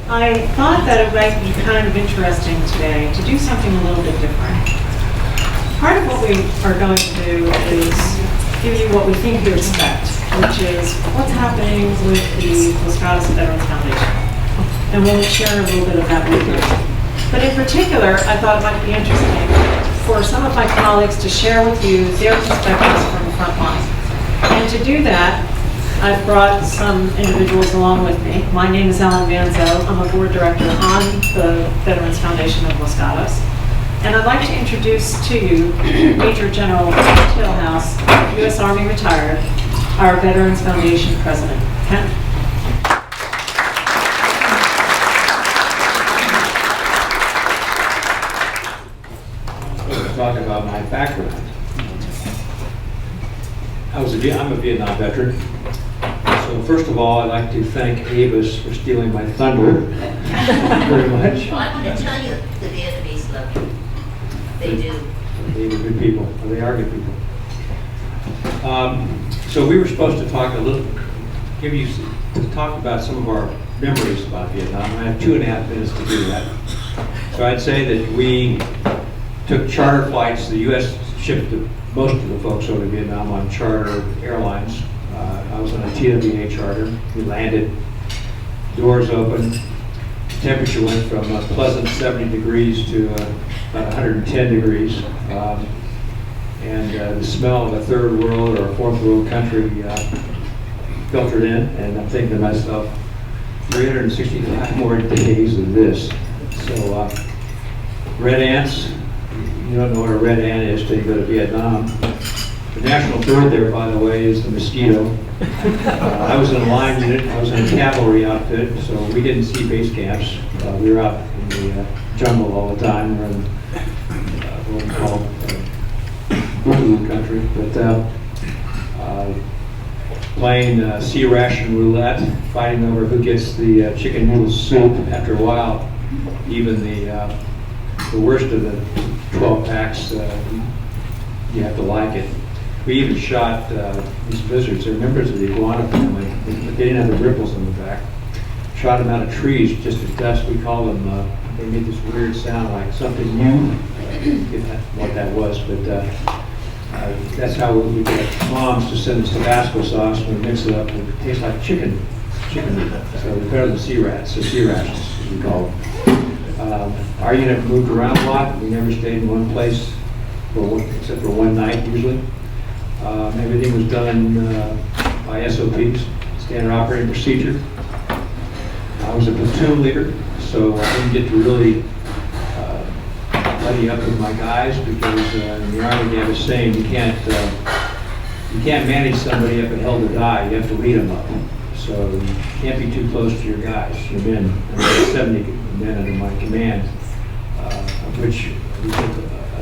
I thought that it might be kind of interesting today to do something a little bit different. Part of what we are going to do is give you what we think you expect, which is what's happening with the Los Gatos Veterans Foundation. And we'll share a little bit of that with you. But in particular, I thought it might be interesting for some of my colleagues to share with you their perspectives from the front line. And to do that, I've brought some individuals along with me. My name is Ellen Manzo. I'm a board director on the Veterans Foundation of Los Gatos. And I'd like to introduce to you Major General Kent Hillhouse, U.S. Army retired, our Veterans Foundation president. Kent? Talk about my background. I'm a Vietnam veteran. So first of all, I'd like to thank Avis for stealing my thunder. Thank you very much. Well, I want to tell you, the Vietnamese love you. They do. They are good people. Well, they are good people. So we were supposed to talk talk about some of our memories about Vietnam. I have 2.5 minutes to do that. So I'd say that we took charter flights. The U.S. shipped most of the folks over to Vietnam on charter airlines. I was on a TWA charter. We landed, doors open. The temperature went from a pleasant 70 degrees to about 110 degrees. And the smell of a third world or a fourth world country filtered in. And I'm thinking to myself, 365 more days of this. So red ants. You don't know what a red ant is till you go to Vietnam. The national bird there, by the way, is the mosquito. I was in a line unit. I was in a cavalry outfit, so we didn't see base camps. We were out in the jungle all the time. We were in what we call Boogaloo country. But playing sea ration roulette, fighting over who gets the chicken noodle soup. After a while, even the worst of the 12 packs, you have to like it. We even shot these lizards. They're members of the iguana family. They didn't have the ripples on the back. Shot them out of trees just at dusk. We call them, they made this weird sound like something new. I forget what that was, but that's how we get moms to send us Tabasco sauce. We mix it up and it tastes like chicken. So it's better than sea rats, so sea rations, as we call them. Our unit moved around a lot. We never stayed in one place except for one night usually. Everything was done by SOPs, standard operating procedure. I was a platoon leader, so I didn't get to really buddy up with my guys because in the Army they have a saying, you can't manage somebody up at hell to die, you have to lead them up. So you can't be too close to your guys, your men. And there were 70 men under my command, of which we took,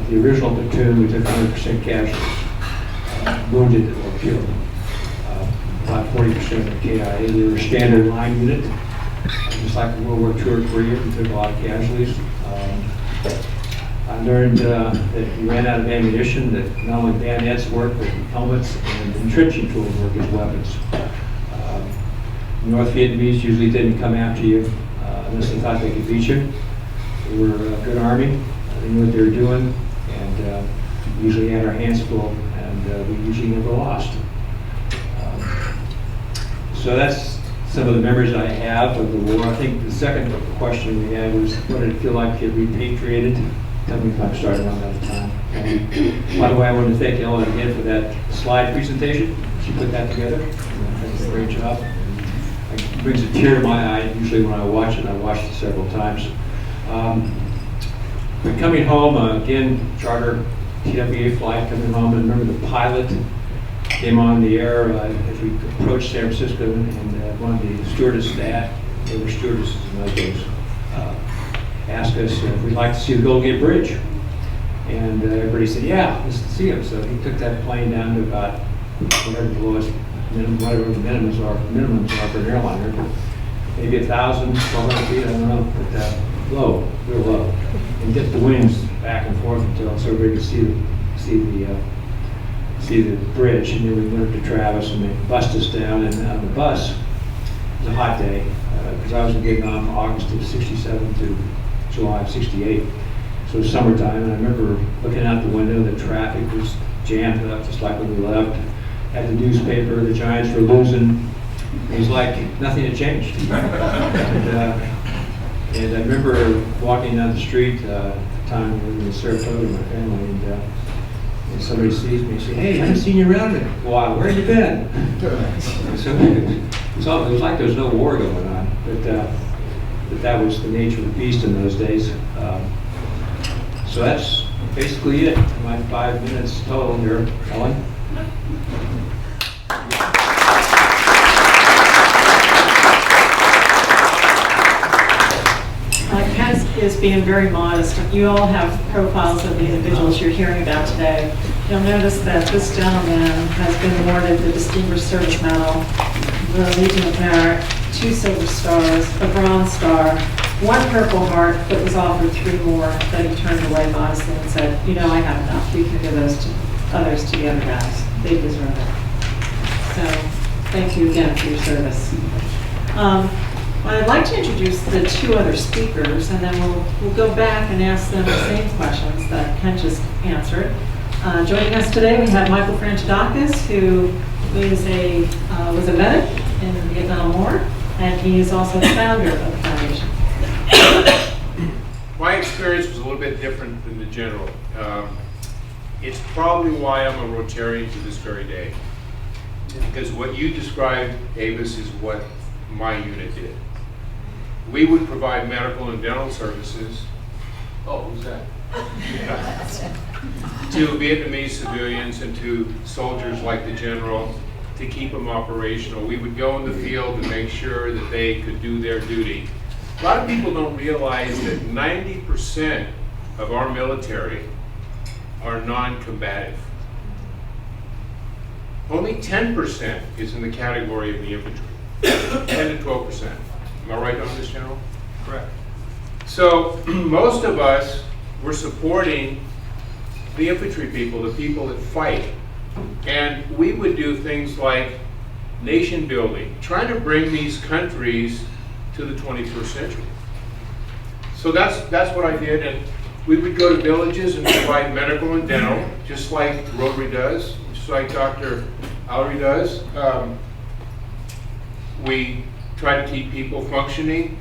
the original platoon, we took 100% casualties, wounded or killed. About 40% of the KIA. We were a standard line unit, just like World War II or Korea. We took a lot of casualties. I learned that we ran out of ammunition, that not only bayonets work, but helmets and entrenching tools work as weapons. North Vietnamese usually didn't come after you unless they thought they could beat you. They were a good army. They knew what they were doing, and usually had our hands full, and we usually never lost. So that's some of the memories I have of the war. I think the second question we had was, what did it feel like to get repatriated? Tell me if I'm starting on that time. By the way, I want to thank Ellen again for that slide presentation. She put that together. That's a great job. It brings a tear to my eye usually when I watch it. I watched it several times. But coming home, again, charter TWA flight coming home, and remember the pilot came on the air as we approached San Francisco, and one of the stewardess, they were stewardesses in those days, asked us if we'd like to see the Golden Gate Bridge. And everybody said, yeah, let's see him. So he took that plane down to about whatever the lowest, whatever the minimums are for an airliner. Maybe 1,000, 1,200 feet, I don't know, but low, real low. And get the wings back and forth until so everybody could see the bridge. And then we went up to Travis and they bussed us down, and on the bus, it was a hot day, because I was in Vietnam August of 67 to July of 68. So it was summertime, and I remember looking out the window, the traffic was jammed up just like when we left. Had the newspaper, the Giants were losing. It was like nothing had changed. And I remember walking down the street at the time we were in Saratoga with my family, and somebody sees me and says, "Hey, I haven't seen you around in a while. Where have you been?" So it was like there was no war going on, but that was the nature of the beast in those days. So that's basically it. My 5 minutes total here, Ellen. Kent is being very modest. You all have profiles of the individuals you're hearing about today. You'll notice that this gentleman has been awarded the Distinguished Service Medal, the Legion of Merit, 2 Silver Stars, a Bronze Star, 1 Purple Heart, but was offered 3 more that he turned away modestly and said, "You know, I have enough. You can give those to others, to the other guys. They deserve it." So thank you again for your service. I'd like to introduce the 2 other speakers, and then we'll go back and ask them the same questions that Kent just answered. Joining us today, we have Michael Frangadakis, who was a medic in the Vietnam War, and he is also the founder of the foundation. My experience was a little bit different than the general. It's probably why I'm a Rotarian to this very day. Because what you described, Avis, is what my unit did. We would provide medical and dental services. Oh, who's that? To Vietnamese civilians and to soldiers like the general to keep them operational. We would go in the field to make sure that they could do their duty. A lot of people don't realize that 90% of our military are non-combative. Only 10% is in the category of the infantry. 10 to 12%. Am I right on this, General? Correct. So most of us were supporting the infantry people, the people that fight. And we would do things like nation building, trying to bring these countries to the 21st century. So that's what I did, and we would go to villages and provide medical and dental, just like Rotary does, just like Dr. Allery does. We try to keep people functioning.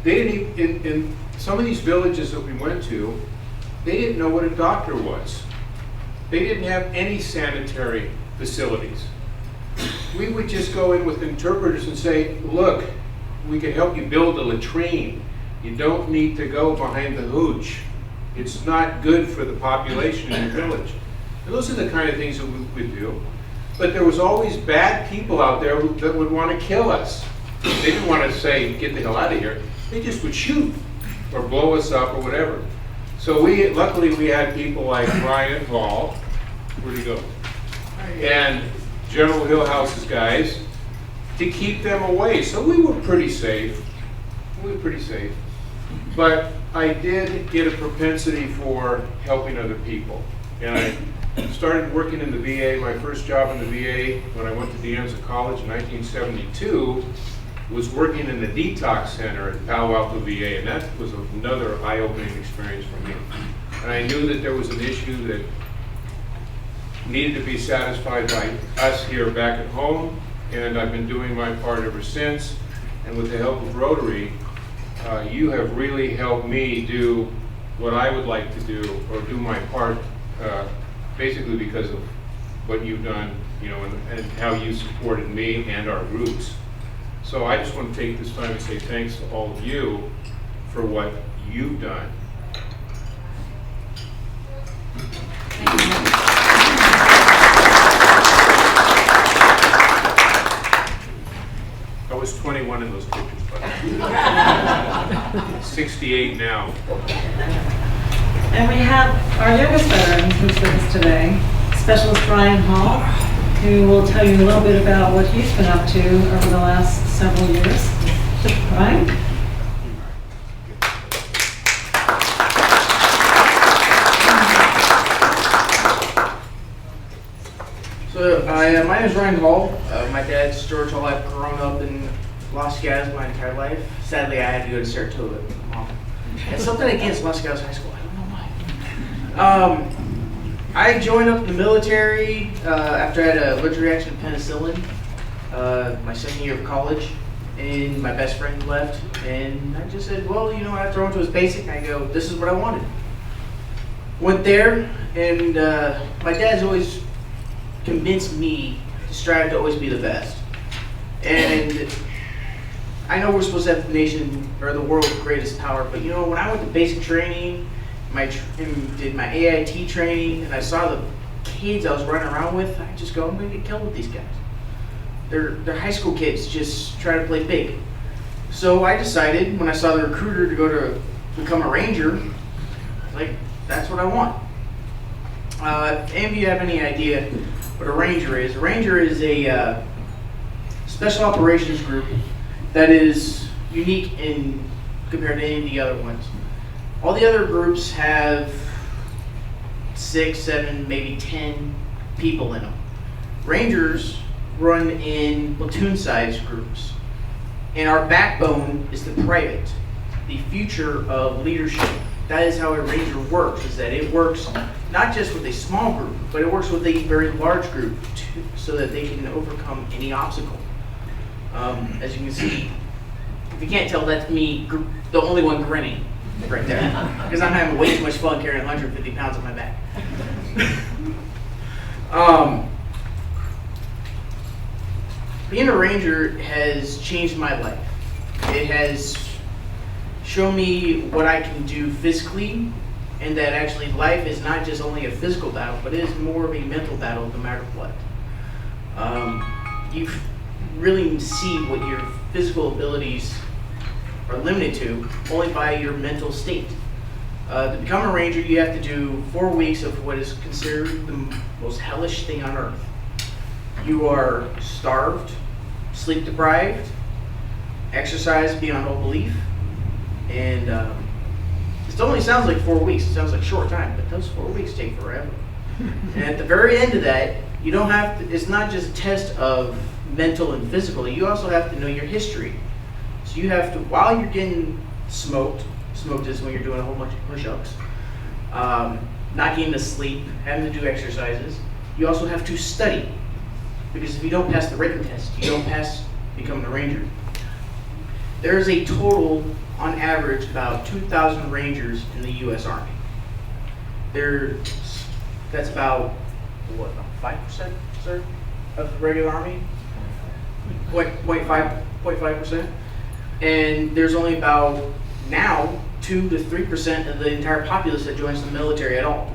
They didn't even, in some of these villages that we went to, they didn't know what a doctor was. They didn't have any sanitary facilities. We would just go in with interpreters and say, "Look, we can help you build a latrine. You don't need to go behind the hooch. It's not good for the population in the village." And those are the kind of things that we would do. But there was always bad people out there that would want to kill us. They didn't want to say, "Get the hell out of here." They just would shoot or blow us up or whatever. So luckily we had people like Ryan Hall, where'd he go? And General Hillhouse's guys to keep them away. So we were pretty safe. But I did get a propensity for helping other people. And I started working in the VA. My first job in the VA when I went to De Anza College in 1972 was working in the detox center at Palo Alto VA, and that was another eye-opening experience for me. And I knew that there was an issue that needed to be satisfied by us here back at home, and I've been doing my part ever since. And with the help of Rotary, you have really helped me do what I would like to do, or do my part, basically because of what you've done, and how you supported me and our groups. So I just want to take this time to say thanks to all of you for what you've done. I was 21 in those pictures, but 68 now. And we have our youngest veteran who's with us today, Specialist Ryan Hall, who will tell you a little bit about what he's been up to over the last several years. Ryan? So my name is Ryan Hall. My dad's George Hall. I've grown up in Los Gatos my entire life. Sadly, I had to go to Saratoga with my mom. And something against Los Gatos High School, I don't know why. I joined up in the military after I had an allergic reaction to penicillin my second year of college, and my best friend left, and I just said, well, you know, after I went to his basic, I go, this is what I wanted. Went there, and my dad's always convinced me to strive to always be the best. And I know we're supposed to have the nation or the world's greatest power, but you know, when I went to basic training, and did my AIT training, and I saw the kids I was running around with, I just go, I'm gonna get killed with these guys. They're high school kids just trying to play big. So I decided when I saw the recruiter to go to become a ranger, like, that's what I want. If any of you have any idea what a ranger is a special operations group that is unique in compared to any of the other ones. All the other groups have 6, 7, maybe 10 people in them. Rangers run in platoon-sized groups. And our backbone is the private, the future of leadership. That is how a ranger works, is that it works not just with a small group, but it works with a very large group so that they can overcome any obstacle. As you can see, if you can't tell, that's me, the only one grinning right there, because I'm having way too much fun carrying 150 pounds on my back. Being a ranger has changed my life. It has shown me what I can do physically, and that actually life is not just only a physical battle, but it is more of a mental battle no matter what. You really see what your physical abilities are limited to only by your mental state. To become a ranger, you have to do 4 weeks of what is considered the most hellish thing on earth. You are starved, sleep deprived, exercise beyond all belief, and it only sounds like 4 weeks. It sounds like a short time, but those 4 weeks take forever. And at the very end of that, you don't have to, it's not just a test of mental and physical, you also have to know your history. So you have to, while you're getting smoked is when you're doing a whole bunch of push-ups, not getting to sleep, having to do exercises, you also have to study. Because if you don't pass the written test, you don't pass becoming a ranger. There's a total, on average, about 2,000 rangers in the U.S. Army. That's about, what, 5%, sir, of the regular Army? 0.5%. And there's only about, now, 2 to 3% of the entire populace that joins the military at all.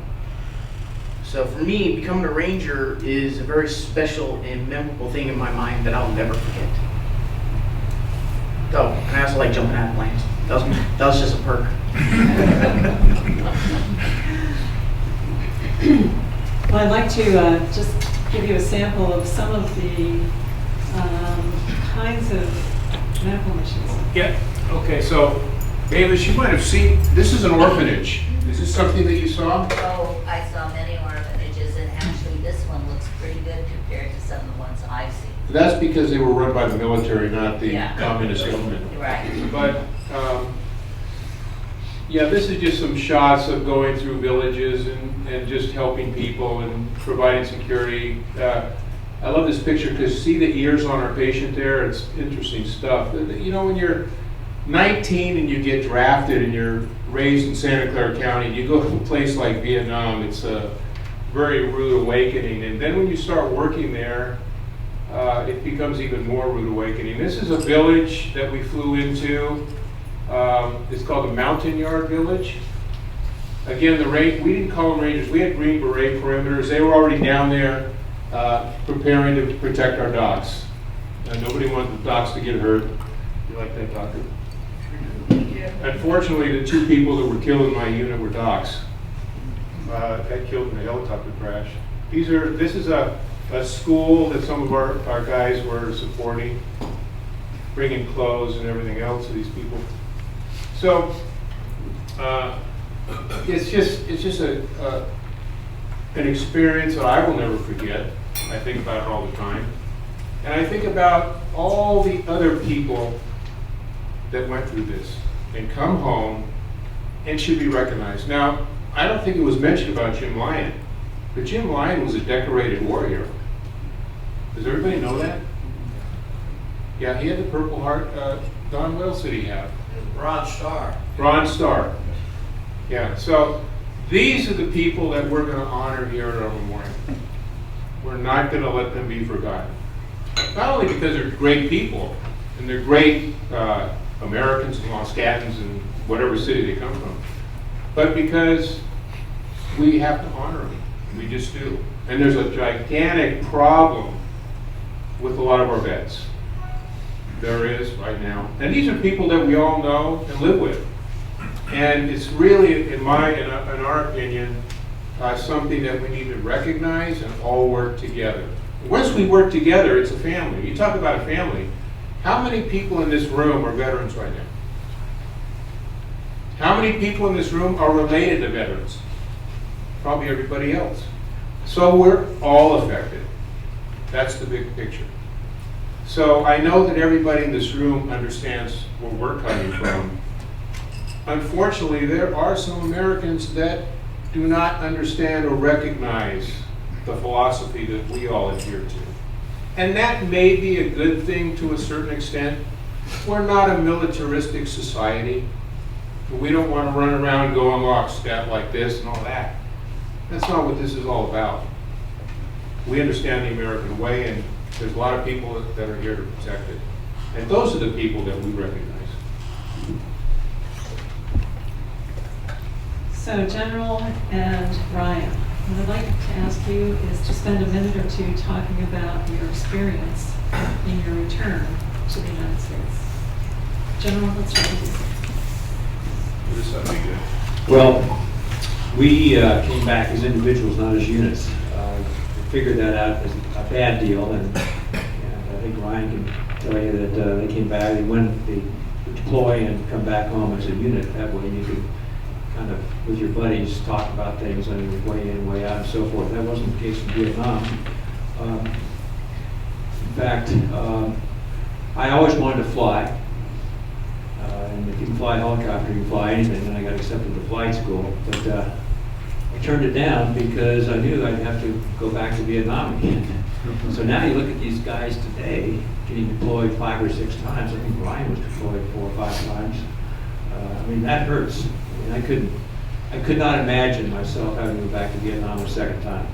So for me, becoming a ranger is a very special and memorable thing in my mind that I'll never forget. Oh, and I also like jumping out of planes. That was just a perk. Well, I'd like to just give you a sample of some of the kinds of medical missions. Yeah, okay, so Davis, you might have seen, this is an orphanage. Is this something that you saw? Oh, I saw many orphanages, and actually this one looks pretty good compared to some of the ones I've seen. That's because they were run by the military, not the Yeah. communist government. Right. But, yeah, this is just some shots of going through villages and just helping people and providing security. I love this picture because see the ears on our patient there? It's interesting stuff. You know, when you're 19 and you get drafted and you're raised in Santa Clara County, you go to a place like Vietnam, it's a very rude awakening. And then when you start working there, it becomes even more rude awakening. This is a village that we flew into. It's called the Mountain Yard Village. Again, we didn't call them rangers. We had Green Beret perimeters. They were already down there preparing to protect our docs. Nobody wanted the docs to get hurt. You like that, doctor? Unfortunately, the 2 people that were killed in my unit were docs. Got killed in a helicopter crash. This is a school that some of our guys were supporting, bringing clothes and everything else to these people. So it's just an experience that I will never forget. I think about it all the time, and I think about all the other people that went through this and come home and should be recognized. Now, I don't think it was mentioned about Jim Lyon, but Jim Lyon was a decorated warrior. Does everybody know that? Yeah, he had the Purple Heart. Don, what else did he have? Bronze Star. Bronze Star. Yeah, so these are the people that we're going to honor here at our memorial. We're not going to let them be forgotten. Not only because they're great people, and they're great Americans and Los Gatos and whatever city they come from, but because we have to honor them. We just do. And there's a gigantic problem with a lot of our vets. There is right now. And these are people that we all know and live with. And it's really, in our opinion, something that we need to recognize and all work together. Once we work together, it's a family. You talk about a family. How many people in this room are veterans right now? How many people in this room are related to veterans? Probably everybody else. So we're all affected. That's the big picture. So I know that everybody in this room understands where we're coming from. Unfortunately, there are some Americans that do not understand or recognize the philosophy that we all adhere to. And that may be a good thing to a certain extent. We're not a militaristic society. We don't want to run around going lockstep like this and all that. That's not what this is all about. We understand the American way, and there's a lot of people that are here to protect it. And those are the people that we recognize. So General and Ryan, what I'd like to ask you is to spend a minute or two talking about your experience in your return to the United States. General, let's start with you. This ought to be good. Well, we came back as individuals, not as units. We figured that out as a bad deal, and I think Ryan can tell you that they came back, and when they deploy and come back home as a unit, that way you could kind of, with your buddies, talk about things on your way in, way out, and so forth. That wasn't the case in Vietnam. In fact, I always wanted to fly. And if you can fly a helicopter, you can fly anything, and I got accepted to flight school. But I turned it down because I knew I'd have to go back to Vietnam again. So now you look at these guys today getting deployed 5 or 6 times. I think Ryan was deployed 4 or 5 times. I mean, that hurts. I mean, I could not imagine myself having to go back to Vietnam a second time.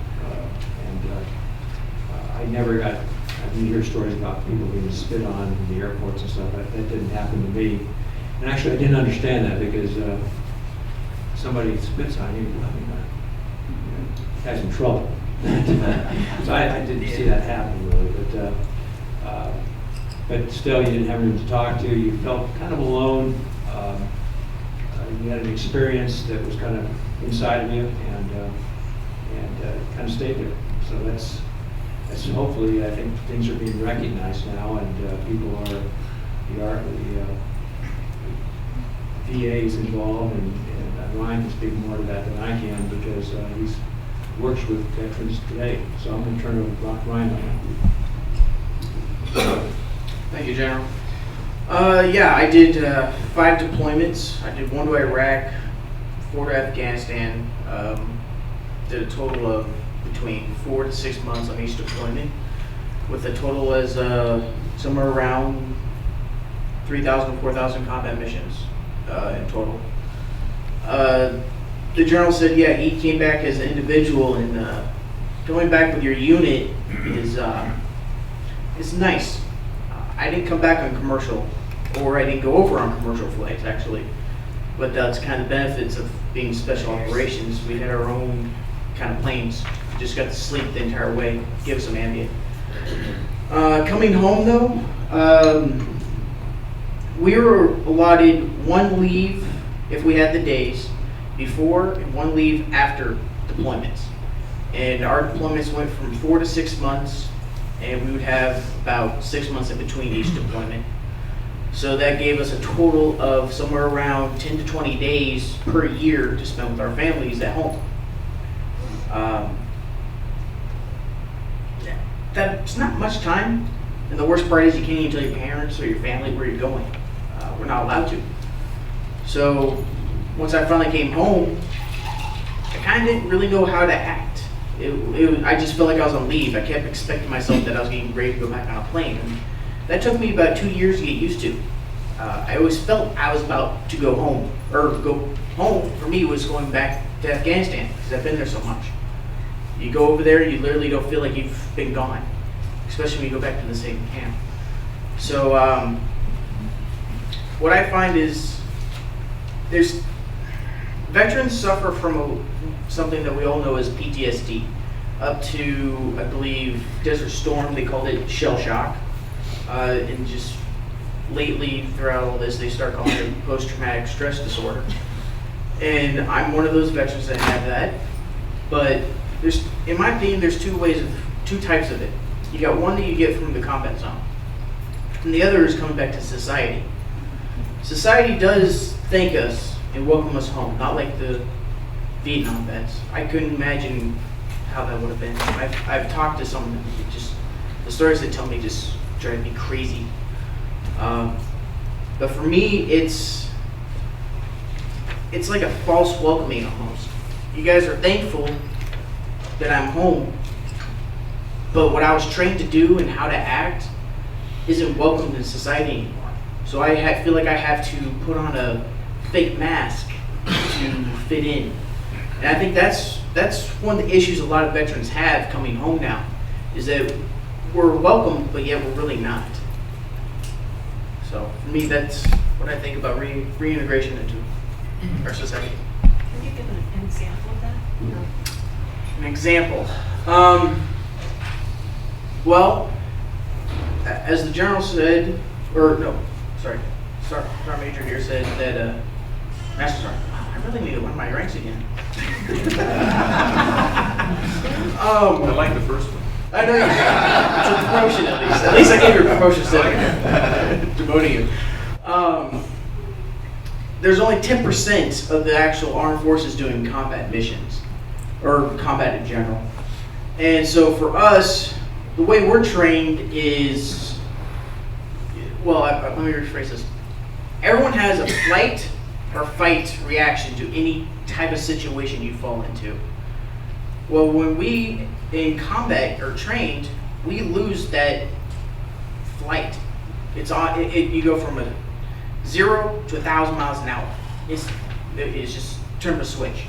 I never got, I didn't hear stories about people being spit on in the airports and stuff. That didn't happen to me. And actually, I didn't understand that because somebody spits on you, I mean, has some trouble. So I didn't see that happen really, but still, you didn't have anyone to talk to. You felt kind of alone. You had an experience that was kind of inside of you, and kind of stayed there. So that's hopefully, I think things are being recognized now, and people are, the VA is involved, and Ryan can speak more to that than I can because he works with veterans today. So I'm going to turn it over to Ryan now. Thank you, General. Yeah, I did 5 deployments. I did 1 to Iraq, 4 to Afghanistan. Did a total of between 4 to 6 months on each deployment, with a total as somewhere around 3,000 to 4,000 combat missions in total. The General said, yeah, he came back as an individual, and going back with your unit is nice. I didn't come back on commercial, or I didn't go over on commercial flights actually, but that's kind of benefits of being special operations. We had our own kind of planes. Just got to sleep the entire way, give some ambient. Coming home though, we were allotted 1 leave if we had the days before and 1 leave after deployments. And our deployments went from 4 to 6 months, and we would have about 6 months in between each deployment. So that gave us a total of somewhere around 10 to 20 days per year to spend with our families at home. That's not much time, And the worst part is you can't even tell your parents or your family where you're going. We're not allowed to. So once I finally came home, I kind of didn't really know how to act. I just felt like I was on leave. I kept expecting myself that I was getting ready to go back on a plane. And that took me about 2 years to get used to. I always felt I was about to go home. Or go home, for me, was going back to Afghanistan, because I've been there so much. You go over there, you literally don't feel like you've been gone, especially when you go back to the same camp. So what I find is veterans suffer from something that we all know as PTSD. Up to, I believe, Desert Storm, they called it shell shock. And just lately, throughout all this, they start calling it post-traumatic stress disorder. And I'm one of those veterans that have that. But in my opinion, there's two types of it. You got one that you get from the combat zone, and the other is coming back to society. Society does thank us and welcome us home, not like the Vietnam vets. I couldn't imagine how that would have been. I've talked to some of them. The stories they tell me just drive me crazy. But for me, it's like a false welcoming almost. You guys are thankful that I'm home, but what I was trained to do and how to act isn't welcomed in society anymore. So I feel like I have to put on a fake mask to fit in. And I think that's one of the issues a lot of veterans have coming home now, is that we're welcome, but yet we're really not. So for me, that's what I think about reintegration into our society. Can you give an example of that? An example. Well, as the general said, Sergeant Major here said that, Master Sergeant, wow, I really need to learn my ranks again. I like the first one. I know you did. It's a promotion at least. At least I gave you a promotion certificate. Demoting you. There's only 10% of the actual armed forces doing combat missions, or combat in general. And so for us, the way we're trained is, well, let me rephrase this. Everyone has a flight or fight reaction to any type of situation you fall into. Well, when we in combat are trained, we lose that flight. You go from a 0 to 1,000 miles an hour. It's just turn the switch.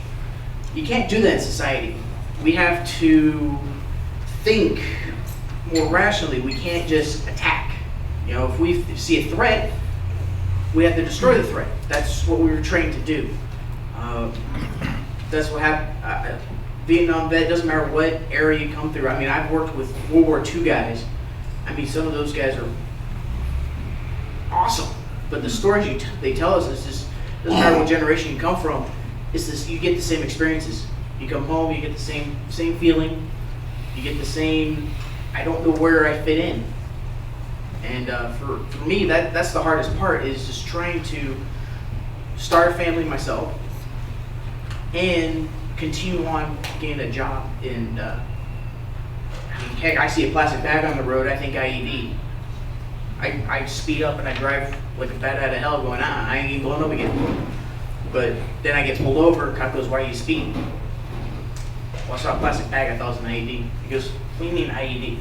You can't do that in society. We have to think more rationally. We can't just attack. You know, if we see a threat, we have to destroy the threat. That's what we were trained to do. That's what happened. Vietnam vet, doesn't matter what area you come through. I mean, I've worked with World War II guys. I mean, some of those guys are awesome. But the stories they tell us is just, doesn't matter what generation you come from, it's this, you get the same experiences. You come home, you get the same feeling. You get the same, I don't know where I fit in. And for me, that's the hardest part, is just trying to start a family myself and continue on getting a job. And I mean, heck, I see a plastic bag on the road, I think IED. I speed up and I drive like a bat out of hell going, I ain't even blowing up again. But then I get pulled over, cop goes, why are you speeding? Well, I saw a plastic bag, I thought it was an IED. He goes, what do you mean IED?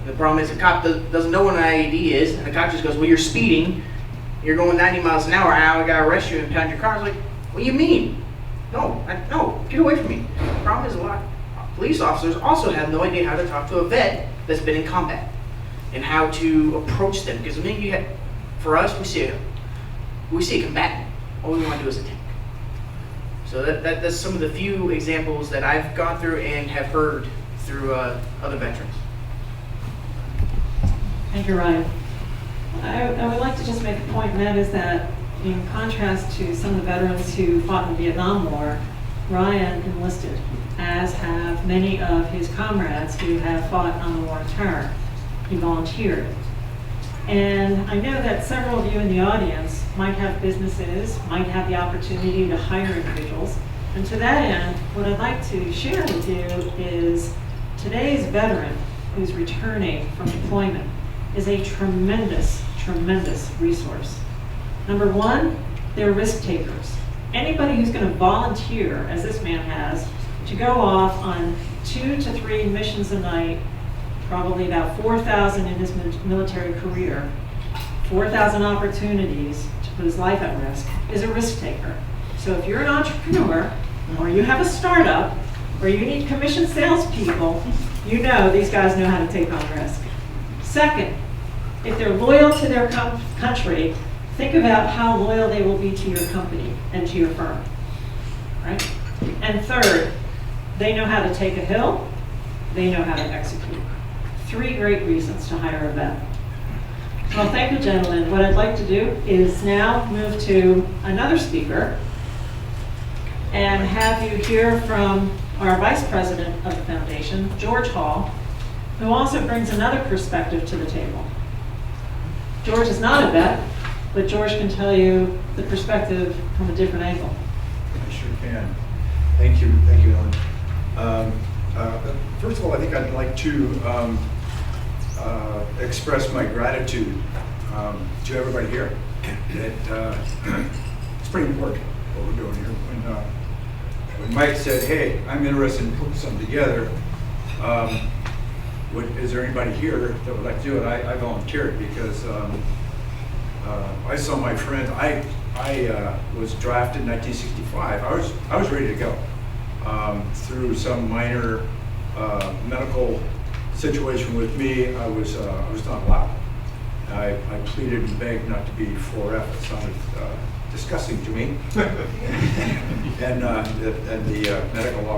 The problem is the cop doesn't know what an IED is, and the cop just goes, well, you're speeding, you're going 90 miles an hour, now I gotta arrest you and pound your car. I was like, what do you mean? No, get away from me. The problem is a lot of police officers also have no idea how to talk to a vet that's been in combat and how to approach them. Because I mean, for us, we see a combatant. All we want to do is attack. So that's some of the few examples that I've gone through and have heard through other veterans. Thank you, Ryan. I would like to just make a point, and that is that in contrast to some of the veterans who fought in the Vietnam War, Ryan enlisted, as have many of his comrades who have fought on the war on terror. He volunteered. And I know that several of you in the audience might have businesses, might have the opportunity to hire individuals. And to that end, what I'd like to share with you is today's veteran who's returning from deployment is a tremendous, tremendous resource. Number one, they're risk takers. Anybody who's going to volunteer, as this man has, to go off on 2 to 3 missions a night, probably about 4,000 in his military career, 4,000 opportunities to put his life at risk, is a risk taker. So if you're an entrepreneur, or you have a startup, or you need commissioned salespeople, you know these guys know how to take on risk. Second, if they're loyal to their country, think about how loyal they will be to your company and to your firm, right? And third, they know how to take a hill, they know how to execute. 3 great reasons to hire a vet. Well, thank you, gentlemen. What I'd like to do is now move to another speaker and have you hear from our Vice President of the Foundation, George Hall, who also brings another perspective to the table. George is not a vet, but George can tell you the perspective from a different angle. I sure can. Thank you, Ellen. First of all, I think I'd like to express my gratitude to everybody here. It's pretty important what we're doing here. When Mike said, "Hey, I'm interested in putting something together," is there anybody here that would like to do it? I volunteered because I saw my friend. I was drafted in 1965. I was ready to go through some minor medical situation with me. I was not allowed. I pleaded and begged not to be 4F. It sounded disgusting to me. and the medical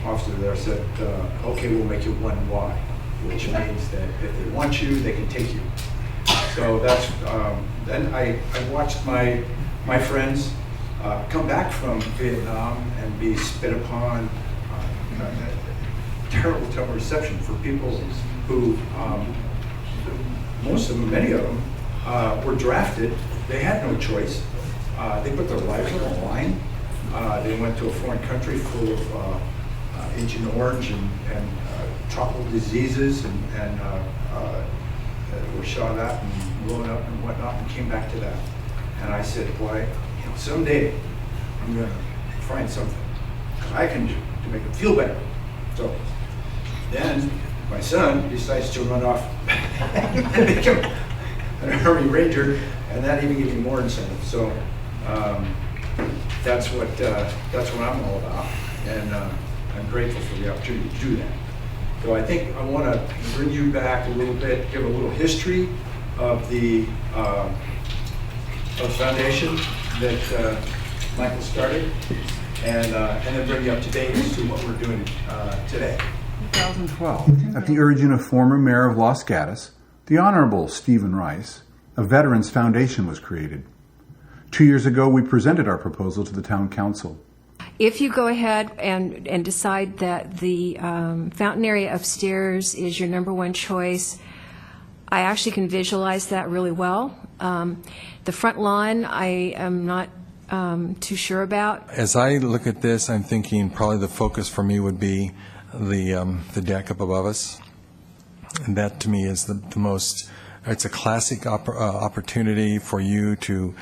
officer there said, "Okay, we'll make you 1Y," which means that if they want you, they can take you. So that's then I watched my friends come back from Vietnam and be spit upon. Terrible reception for people who, most of them, many of them, were drafted. They had no choice. They put their lives on the line. They went to a foreign country full of Agent Orange and tropical diseases and were shot at and blown up and whatnot, and came back to that. And I said, boy, someday I'm going to find something I can do to make them feel better. So then my son decides to run off and become an Army Ranger, and that even gives me more incentive. So that's what I'm all about, and I'm grateful for the opportunity to do that. So I think I want to bring you back a little bit, give a little history of the foundation that Michael started, and then bring you up to date as to what we're doing today. 2012, at the urging of former Mayor of Los Gatos, the Honorable Stephen Rice, a Veterans Foundation was created. 2 years ago, we presented our proposal to the Town Council. If you go ahead and decide that the fountain area upstairs is your #1 choice, I actually can visualize that really well. The front lawn, I am not too sure about. As I look at this, I'm thinking probably the focus for me would be the deck up above us. And that to me is the most, it's a classic opportunity for you to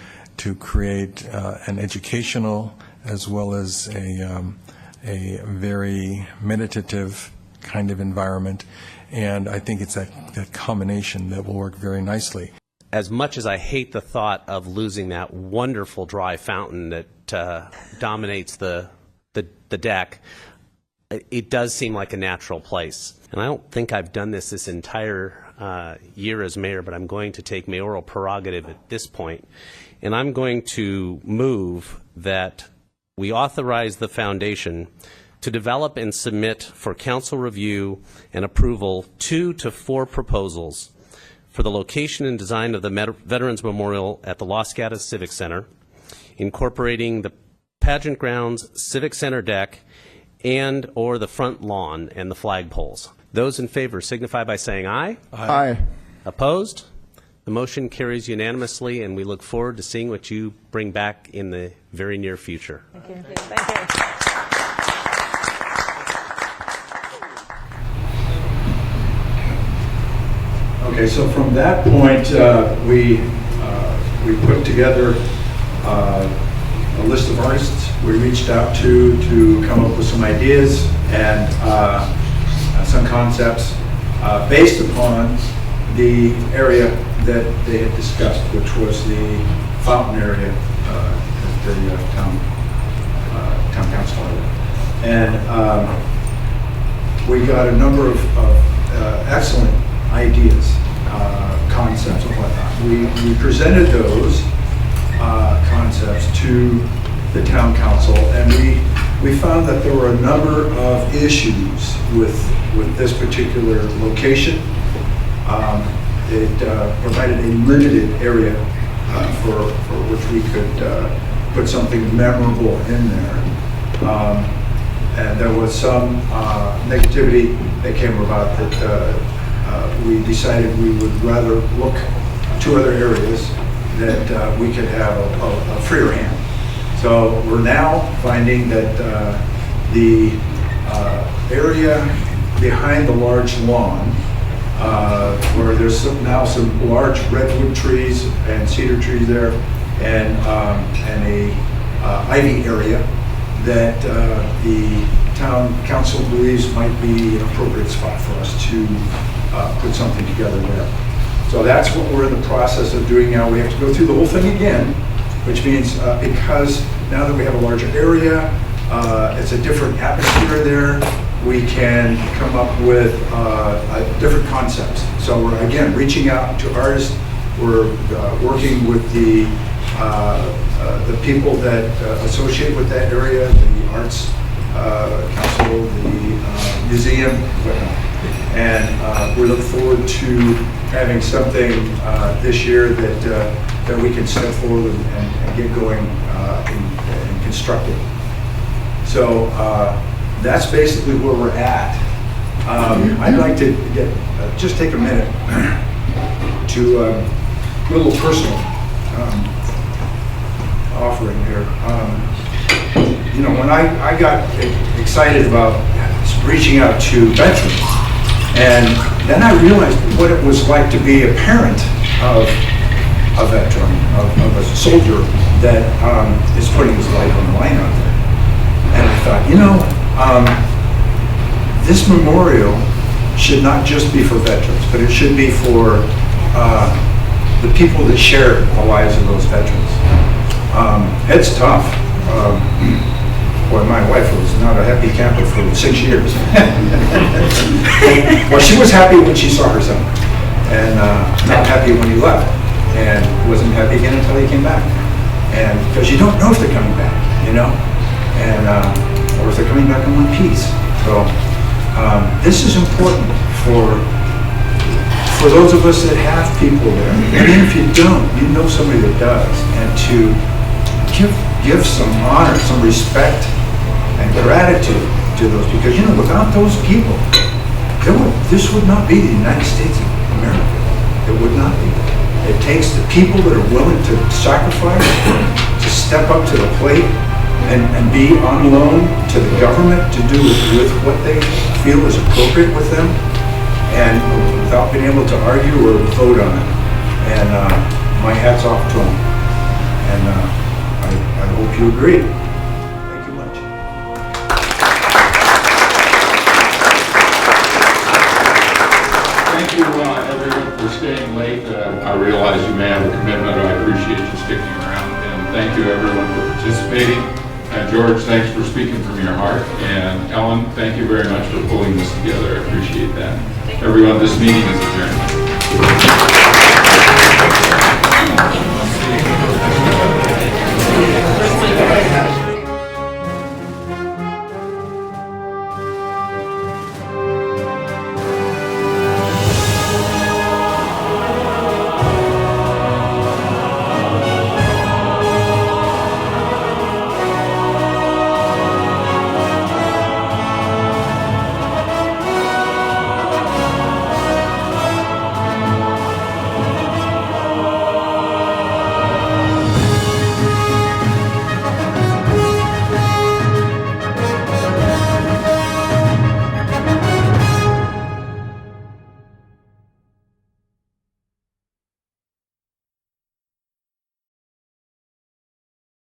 create an educational as well as a very meditative kind of environment. And I think it's that combination that will work very nicely. As much as I hate the thought of losing that wonderful dry fountain that dominates the deck, it does seem like a natural place. And I don't think I've done this entire year as mayor, but I'm going to take mayoral prerogative at this point. And I'm going to move that we authorize the foundation to develop and submit for council review and approval 2 to 4 proposals for the location and design of the Veterans Memorial at the Los Gatos Civic Center, incorporating the pageant grounds, Civic Center deck, and or the front lawn and the flagpoles. Those in favor signify by saying aye. Aye. Opposed? The motion carries unanimously, and we look forward to seeing what you bring back in the very near future. Thank you. Thank you. Okay, so from that point, we put together a list of artists we reached out to come up with some ideas and some concepts based upon the area that they had discussed, which was the fountain area at the town council area. And we got a number of excellent ideas, concepts and whatnot. We presented those concepts to the town council, and we found that there were a number of issues with this particular location. It provided a limited area for which we could put something memorable in there. And there was some negativity that came about that we decided we would rather look to other areas that we could have a freer hand. So we're now finding that the area behind the large lawn, where there's now some large redwood trees and cedar trees there, and a ivy area that the town council believes might be an appropriate spot for us to put something together there. So that's what we're in the process of doing now. We have to go through the whole thing again, which means because now that we have a larger area, it's a different atmosphere there, we can come up with different concepts. So we're, again, reaching out to artists. We're working with the people that associate with that area, the Arts Council, the museum, whatnot. And we look forward to having something this year that we can step forward and get going and construct it. So that's basically where we're at. I'd like to just take a minute to a little personal offering here. You know, when I got excited about reaching out to veterans, and then I realized what it was like to be a parent of a veteran, of a soldier that is putting his life on the line out there. And I thought, you know, this memorial should not just be for veterans, but it should be for the people that share the lives of those veterans. It's tough. Boy, my wife was not a happy camper for 6 years. Well, she was happy when she saw her son, and not happy when he left, and wasn't happy again until he came back. And because you don't know if they're coming back, you know, and or if they're coming back in one piece. So this is important for those of us that have people there, and even if you don't, you know somebody that does, and to give some honor, some respect, and gratitude to those, because, you know, without those people, this would not be the United States of America. It would not be. It takes the people that are willing to sacrifice, to step up to the plate, and be on loan to the government to do with what they feel is appropriate with them, and without being able to argue or vote on it. And my hat's off to them. And I hope you agree. Thank you much. Thank you, everyone, for staying late. I realize you may have a commitment. I appreciate you sticking around. And thank you, everyone, for participating. And George, thanks for speaking from your heart. And Ellen, thank you very much for pulling this together. I appreciate that. Everyone, this meeting is adjourned.